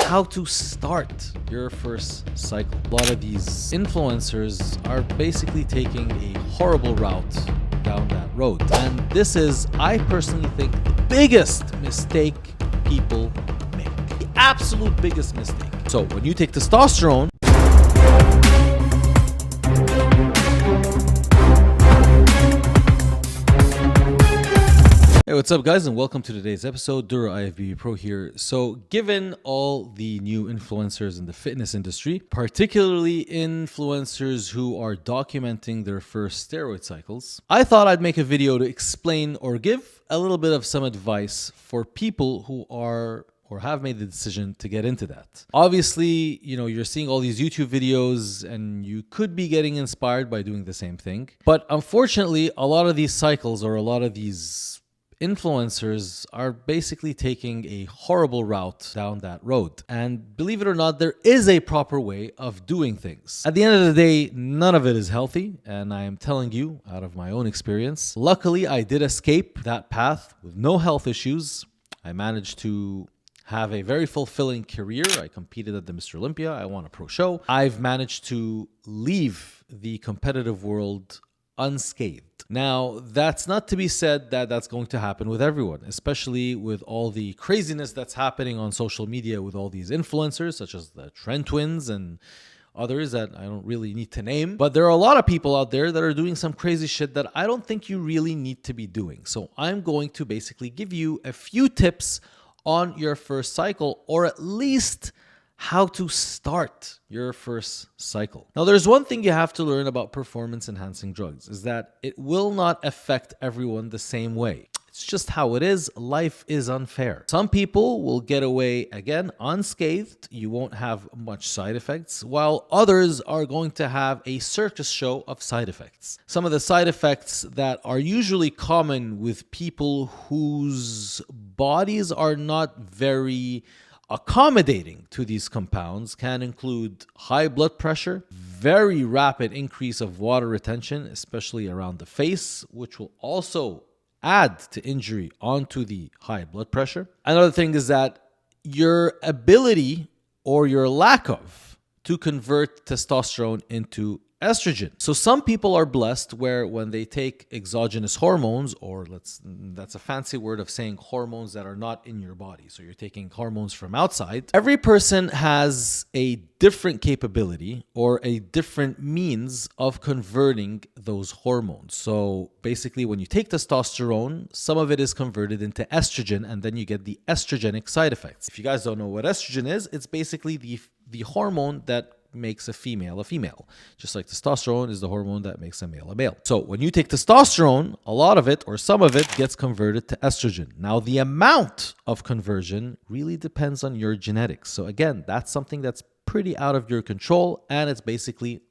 how to start your first cycle. A lot of these influencers are basically taking a horrible route down that road. And this is, I personally think, the biggest mistake people make. The absolute biggest mistake. So when you take testosterone, hey, what's up guys, and welcome to today's episode. Dura IFBB Pro here. So given all the new influencers in the fitness industry, particularly influencers who are documenting their first steroid cycles, I thought I'd make a video to explain or give a little bit of some advice for people who are or have made the decision to get into that. Obviously, you're seeing all these YouTube videos and you could be getting inspired by doing the same thing. But unfortunately, a lot of these cycles or a lot of these influencers are basically taking a horrible route down that road. And believe it or not, there is a proper way of doing things. At the end of the day, none of it is healthy. And I am telling you out of my own experience, luckily I did escape that path with no health issues. I managed to have a very fulfilling career. I competed at the Mr. Olympia. I won a pro show. I've managed to leave the competitive world unscathed. Now, that's not to be said that that's going to happen with everyone, especially with all the craziness that's happening on social media with all these influencers, such as the Trend Twins and others that I don't really need to name. But there are a lot of people out there that are doing some crazy shit that I don't think you really need to be doing. So I'm going to basically give you a few tips on your first cycle, or at least how to start your first cycle. Now, there's one thing you have to learn about performance enhancing drugs is that it will not affect everyone the same way. It's just how it is. Life is unfair. Some people will get away, again, unscathed. You won't have much side effects, while others are going to have a circus show of side effects. Some of the side effects that are usually common with people whose bodies are not very accommodating to these compounds can include high blood pressure, very rapid increase of water retention, especially around the face, which will also add to injury onto the high blood pressure. Another thing is that your ability or your lack of to convert testosterone into estrogen. So some people are blessed where when they take exogenous hormones, or that's a fancy word of saying hormones that are not in your body. So you're taking hormones from outside. Every person has a different capability or a different means of converting those hormones. So basically when you take testosterone, some of it is converted into estrogen and then you get the estrogenic side effects. If you guys don't know what estrogen is, it's basically the hormone that makes a female, just like testosterone is the hormone that makes a male. So when you take testosterone, a lot of it or some of it gets converted to estrogen. Now, the amount of conversion really depends on your genetics. So again, that's something that's pretty out of your control, and it's basically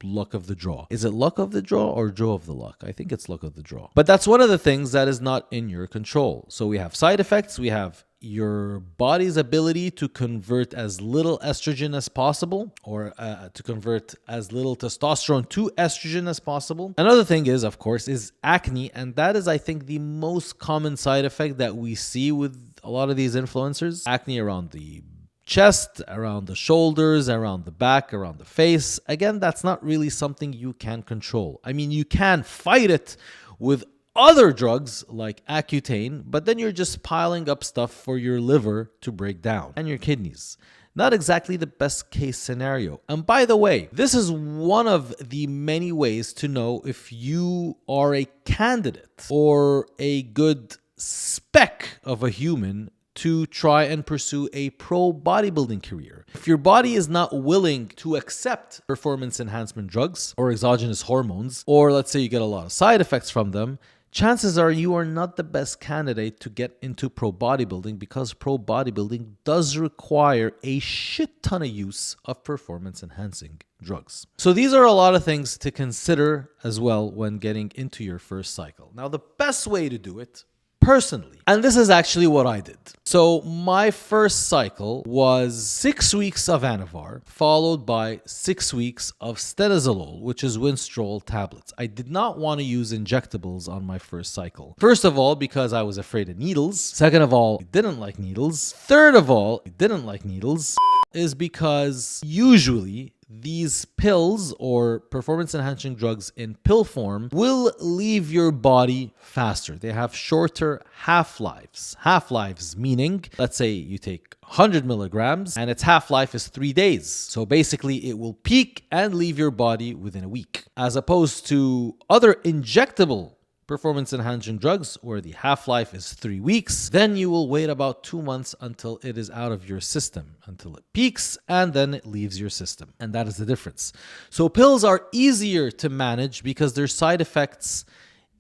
luck of the draw. Is it luck of the draw or draw of the luck? I think it's luck of the draw. But that's one of the things that is not in your control. So we have side effects. We have your body's ability to convert as little estrogen as possible, or to convert as little testosterone to estrogen as possible. Another thing is, of course, is acne. And that is, I think, the most common side effect that we see with a lot of these influencers. Acne around the chest, around the shoulders, around the back, around the face. Again, that's not really something you can control. I mean, you can fight it with other drugs like Accutane, but then you're just piling up stuff for your liver to break down and your kidneys. Not exactly the best case scenario. And by the way, this is one of the many ways to know if you are a candidate or a good spec of a human to try and pursue a pro bodybuilding career. If your body is not willing to accept performance enhancement drugs or exogenous hormones, or let's say you get a lot of side effects from them, chances are you are not the best candidate to get into pro bodybuilding, because pro bodybuilding does require a shit ton of use of performance enhancing drugs. So these are a lot of things to consider as well when getting into your first cycle. Now, the best way to do it personally. And this is actually what I did. So my first cycle was 6 weeks of Anavar, followed by 6 weeks of stenozolol, which is winstrol tablets. I did not want to use injectables on my first cycle. First of all, because I was afraid of needles. Second of all, I didn't like needles. Third of all, I didn't like needles. Is because usually these pills or performance enhancing drugs in pill form will leave your body faster. They have shorter half-lives. Half-lives meaning, let's say you take 100 milligrams and its half-life is 3 days. So basically it will peak and leave your body within a week. As opposed to other injectable performance enhancing drugs where the half-life is 3 weeks, then you will wait about 2 months until it is out of your system, until it peaks and then it leaves your system. And that is the difference. So pills are easier to manage because their side effects,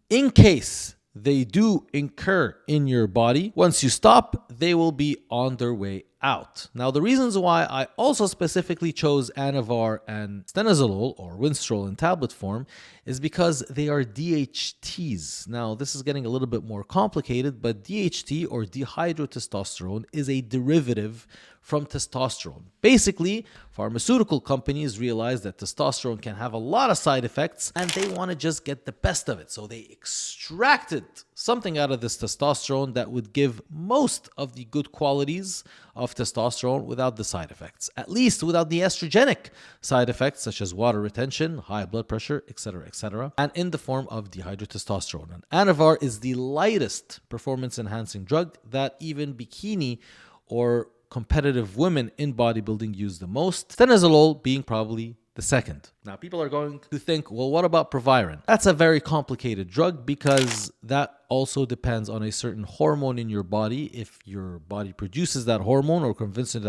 in case they do incur in your body, once you stop, they will be on their way out. Now, the reasons why I also specifically chose Anavar and stenozolol or winstrol in tablet form is because they are DHTs. Now, this is getting a little bit more complicated, but DHT or dihydrotestosterone is a derivative from testosterone. Basically, pharmaceutical companies realize that testosterone can have a lot of side effects and they want to just get the best of it. So they extracted something out of this testosterone that would give most of the good qualities of testosterone without the side effects, at least without the estrogenic side effects such as water retention, high blood pressure, etc., and in the form of dihydrotestosterone. And Anavar is the lightest performance enhancing drug that even bikini or competitive women in bodybuilding use the most, stenozolol being probably the second. Now, people are going to think, well, what about Proviron? That's a very complicated drug because that also depends on a certain hormone in your body. If your body produces that hormone or converts into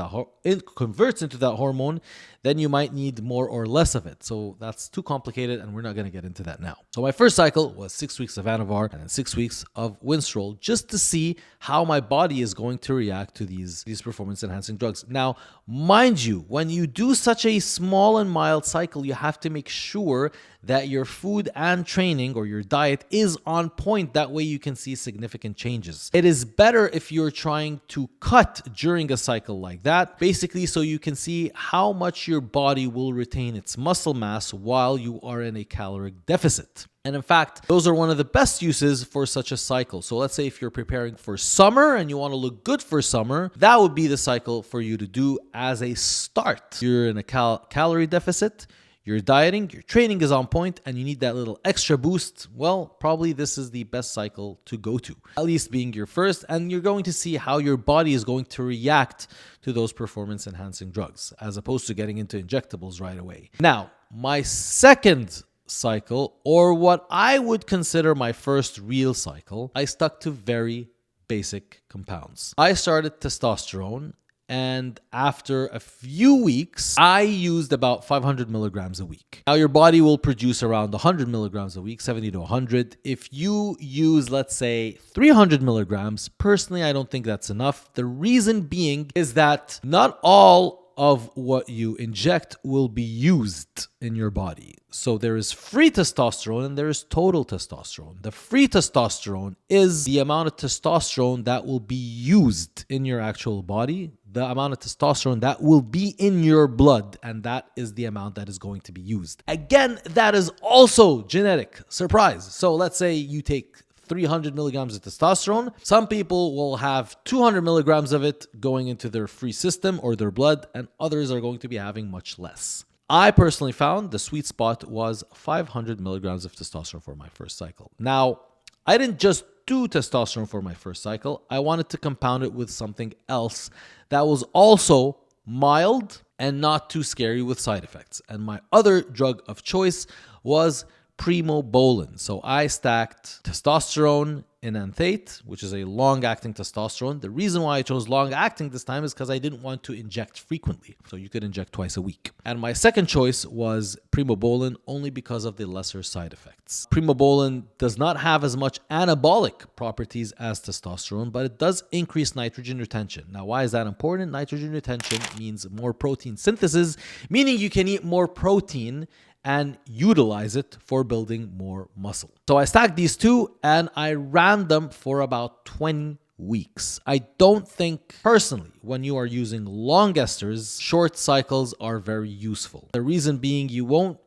that hormone, then you might need more or less of it. So that's too complicated and we're not going to get into that now. So my first cycle was 6 weeks of Anavar and then 6 weeks of winstrol just to see how my body is going to react to these performance enhancing drugs. Now, mind you, when you do such a small and mild cycle, you have to make sure that your food and training or your diet is on point. That way you can see significant changes. It is better if you're trying to cut during a cycle like that, basically so you can see how much your body will retain its muscle mass while you are in a caloric deficit. And in fact, those are one of the best uses for such a cycle. So let's say if you're preparing for summer and you want to look good for summer, that would be the cycle for you to do as a start. You're in a calorie deficit, you're dieting, your training is on point, and you need that little extra boost. Well, probably this is the best cycle to go to, at least being your first, and you're going to see how your body is going to react to those performance enhancing drugs, as opposed to getting into injectables right away. Now, my second cycle, or what I would consider my first real cycle, I stuck to very basic compounds. I started testosterone, and after a few weeks, I used about 500 milligrams a week. Now, your body will produce around 100 milligrams a week, 70 to 100. If you use, let's say, 300 milligrams, personally, I don't think that's enough. The reason being is that not all of what you inject will be used in your body. So there is free testosterone and there is total testosterone. The free testosterone is the amount of testosterone that will be used in your actual body, the amount of testosterone that will be in your blood, and that is the amount that is going to be used. Again, that is also genetic. Surprise. So let's say you take 300 milligrams of testosterone. Some people will have 200 milligrams of it going into their free system or their blood, and others are going to be having much less. I personally found the sweet spot was 500 milligrams of testosterone for my first cycle. Now, I didn't just do testosterone for my first cycle. I wanted to compound it with something else that was also mild and not too scary with side effects. And my other drug of choice was primobolan. So I stacked testosterone in anthate, which is a long-acting testosterone. The reason why I chose long-acting this time is because I didn't want to inject frequently. So you could inject twice a week. And my second choice was primobolan only because of the lesser side effects. Primobolan does not have as much anabolic properties as testosterone, but it does increase nitrogen retention. Now, why is that important? Nitrogen retention means more protein synthesis, meaning you can eat more protein and utilize it for building more muscle. So I stacked these two and I ran them for about 20 weeks. I don't think personally when you are using long esters, short cycles are very useful. The reason being you won't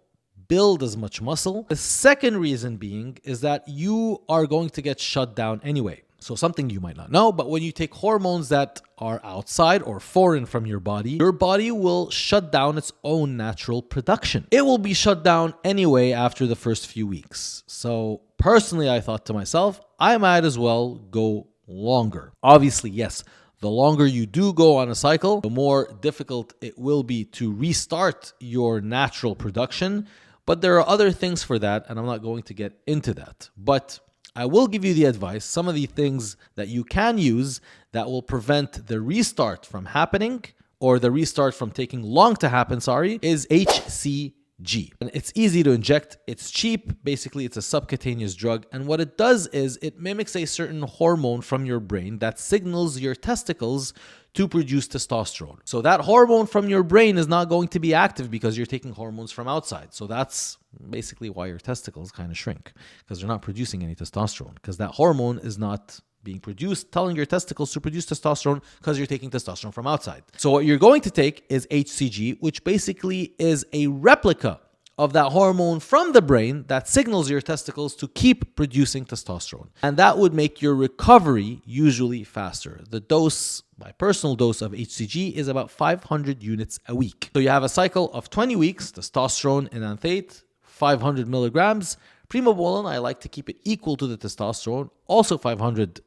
build as much muscle. The second reason being is that you are going to get shut down anyway. So something you might not know, but when you take hormones that are outside or foreign from your body will shut down its own natural production. It will be shut down anyway after the first few weeks. So personally, I thought to myself, I might as well go longer. Obviously, yes, the longer you do go on a cycle, the more difficult it will be to restart your natural production. But there are other things for that, and I'm not going to get into that. But I will give you the advice, some of the things that you can use that will prevent the restart from happening, or the restart from taking long to happen, is HCG. And it's easy to inject, it's cheap, basically it's a subcutaneous drug, and what it does is it mimics a certain hormone from your brain that signals your testicles to produce testosterone. So that hormone from your brain is not going to be active because you're taking hormones from outside. So that's basically why your testicles kind of shrink, because they're not producing any testosterone, because that hormone is not being produced, telling your testicles to produce testosterone because you're taking testosterone from outside. So what you're going to take is HCG, which basically is a replica of that hormone from the brain that signals your testicles to keep producing testosterone. And that would make your recovery usually faster. The dose, my personal dose of HCG is about 500 units a week. So you have a cycle of 20 weeks, testosterone enanthate, 500 milligrams. Primobolan, I like to keep it equal to the testosterone, also 500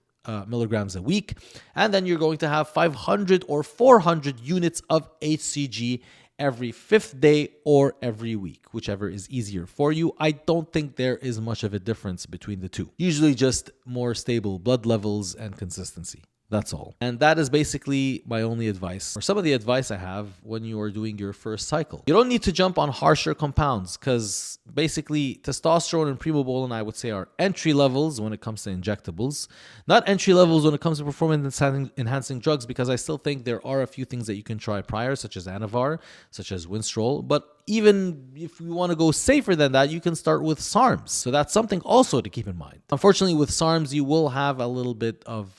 milligrams a week. And then you're going to have 500 or 400 units of HCG every fifth day or every week, whichever is easier for you. I don't think there is much of a difference between the two. Usually just more stable blood levels and consistency. That's all. And that is basically my only advice, or some of the advice I have when you are doing your first cycle. You don't need to jump on harsher compounds because basically testosterone and primobolan, I would say, are entry levels when it comes to injectables. Not entry levels when it comes to performance enhancing drugs, because I still think there are a few things that you can try prior, such as Anavar, such as Winstrol. But even if you want to go safer than that, you can start with SARMs. So that's something also to keep in mind. Unfortunately, with SARMs, you will have a little bit of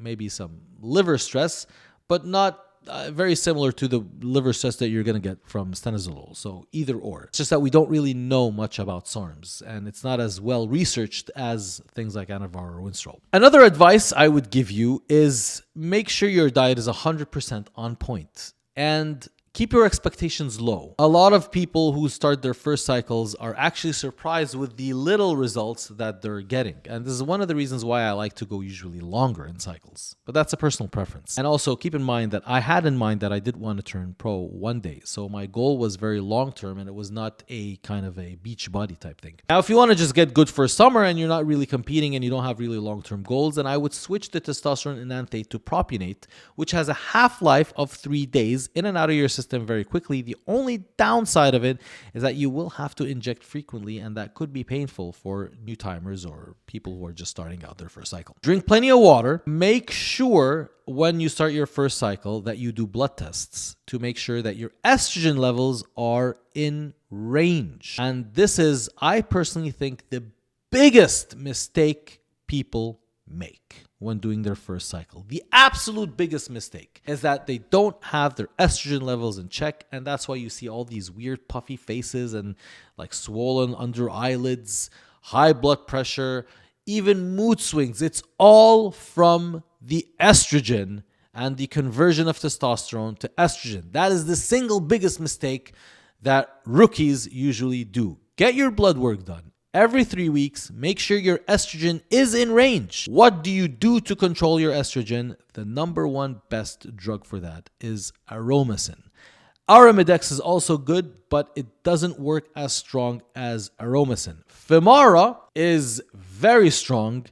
maybe some liver stress, but not very similar to the liver stress that you're going to get from stenozolol. So either or. It's just that we don't really know much about SARMs, and it's not as well researched as things like Anavar or Winstrol. Another advice I would give you is make sure your diet is 100% on point. And keep your expectations low. A lot of people who start their first cycles are actually surprised with the little results that they're getting. And this is one of the reasons why I like to go usually longer in cycles. But that's a personal preference. And also keep in mind that I had in mind that I did want to turn pro one day. So my goal was very long term, and it was not a kind of a beach body type thing. Now, if you want to just get good for summer and you're not really competing and you don't have really long-term goals, then I would switch the testosterone enanthate to propionate, which has a half-life of 3 days in and out of your system very quickly. The only downside of it is that you will have to inject frequently, and that could be painful for new timers or people who are just starting out their first cycle. Drink plenty of water. Make sure when you start your first cycle that you do blood tests to make sure that your estrogen levels are in range. And this is, I personally think, the biggest mistake people make when doing their first cycle. The absolute biggest mistake is that they don't have their estrogen levels in check, and that's why you see all these weird puffy faces and like swollen under eyelids, high blood pressure, even mood swings. It's all from the estrogen and the conversion of testosterone to estrogen. That is the single biggest mistake that rookies usually do. Get your blood work done every 3 weeks. Make sure your estrogen is in range. What do you do to control your estrogen? The number one best drug for that is Aromacin. Arimidex is also good, but it doesn't work as strong as Aromacin. Femara is very strong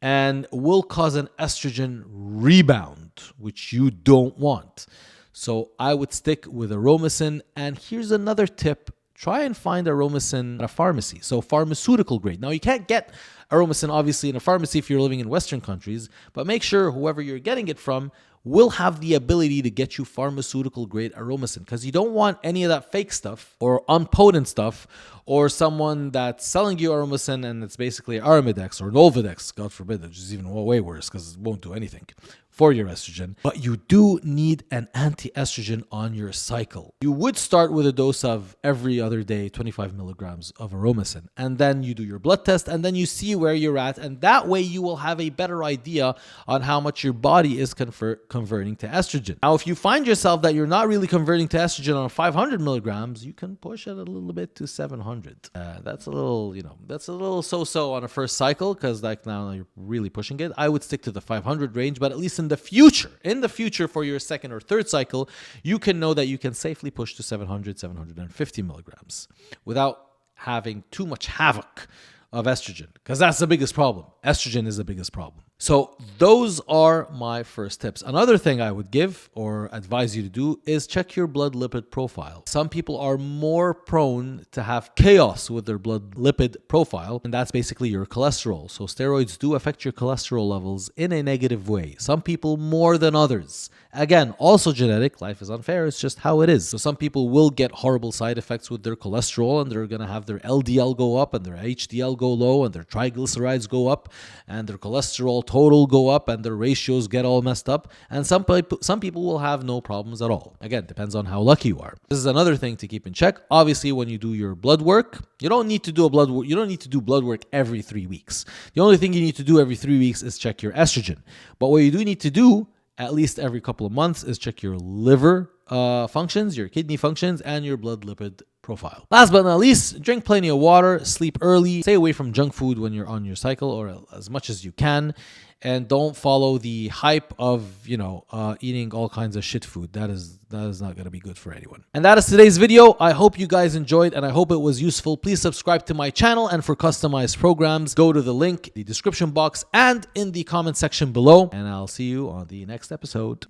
and will cause an estrogen rebound, which you don't want. So I would stick with Aromacin. And here's another tip. Try and find Aromacin at a pharmacy, so pharmaceutical grade. Now, you can't get Aromacin, obviously, in a pharmacy if you're living in Western countries, but make sure whoever you're getting it from will have the ability to get you pharmaceutical grade aromasin, because you don't want any of that fake stuff or unpotent stuff, or someone that's selling you aromasin and it's basically Arimidex or Nolvadex, God forbid, which is even way worse because it won't do anything for your estrogen. But you do need an anti-estrogen on your cycle. You would start with a dose of every other day, 25 milligrams of aromasin, and then you do your blood test, and then you see where you're at, and that way you will have a better idea on how much your body is converting to estrogen. Now, if you find yourself that you're not really converting to estrogen on 500 milligrams, you can push it a little bit to 700. That's a little, that's a little so-so on a first cycle, because like now you're really pushing it. I would stick to the 500 range, but at least in the future for your second or third cycle, you can know that you can safely push to 700, 750 milligrams without having too much havoc of estrogen, because that's the biggest problem. Estrogen is the biggest problem. So those are my first tips. Another thing I would give or advise you to do is check your blood lipid profile. Some people are more prone to have chaos with their blood lipid profile, and that's basically your cholesterol. So steroids do affect your cholesterol levels in a negative way. Some people more than others. Again, also genetic. Life is unfair. It's just how it is. So some people will get horrible side effects with their cholesterol, and they're going to have their LDL go up and their HDL go low and their triglycerides go up and their cholesterol total go up and their ratios get all messed up. And some people will have no problems at all. Again, depends on how lucky you are. This is another thing to keep in check. Obviously, when you do your blood work, you don't need to do blood work every 3 weeks. The only thing you need to do every 3 weeks is check your estrogen. But what you do need to do at least every couple of months is check your liver functions, your kidney functions, and your blood lipid profile. Last but not least, drink plenty of water, sleep early, stay away from junk food when you're on your cycle, or as much as you can, and don't follow the hype of, eating all kinds of shit food. That is not going to be good for anyone. And that is today's video. I hope you guys enjoyed, and I hope it was useful. Please subscribe to my channel, and for customized programs, go to the link in the description box and in the comment section below, and I'll see you on the next episode.